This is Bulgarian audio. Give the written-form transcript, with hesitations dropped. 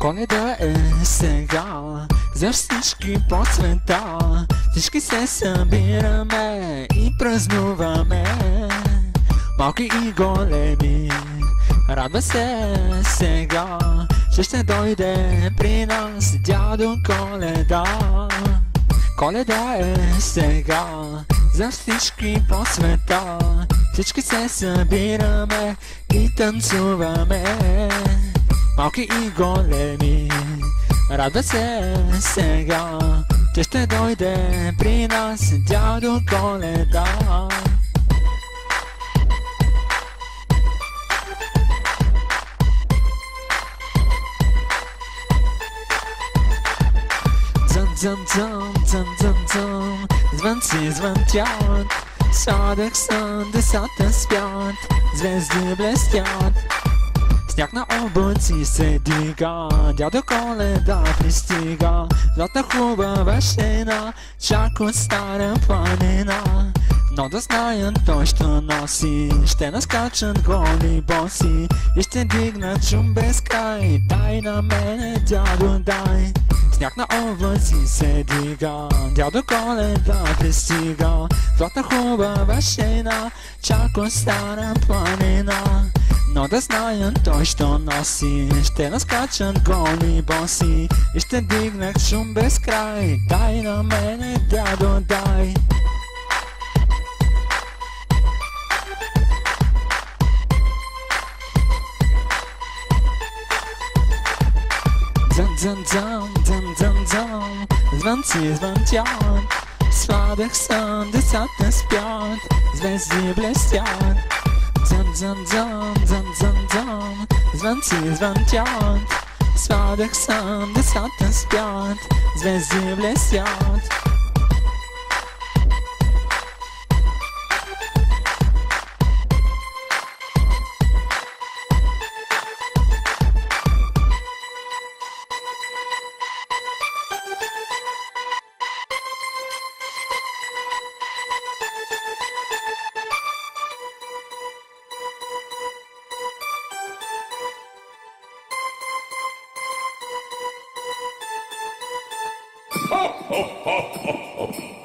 Коледа е сега, за всички по света. Всички се събираме и празнуваме, малки и големи. Радва се сега, че ще дойде при нас дядо Коледа. Коледа е сега, за всички по света. Всички се събираме и танцуваме, малки и големи. Радва се сега, че ще дойде при нас дядо Коледа. Дзън-дзън-дзън, дзън-дзън-дзън, звънци звънтят, сладък сън, децата спят, звезди блестят. Сняг на облаци се дига, дядо Коледа пристига. Златна хубава жена, чак от стара планина. Но да знаят той ще носи, ще наскачат голи боси и ще дигнат шум без край. Дай на мене, дядо, дай. Сняг на облаци се дига, дядо Коледа пристига. Златна хубава жена, чак от стара планина. Но да знаят той ще носи, ще наскачат голи боси и ще дигнат шум без край. Дай на мене, дядо, дай. Дзън-дзън-дзън, дзън-дзън-дзън, звънци звънтят, сладък сън, децата спят, звезди блестят. Дзън-дзън-дзън, дзън-дзън-дзън, звънци звънтят, сладък сън, децата спят, звезди блестят. Ho, ho, ho, ho, ho.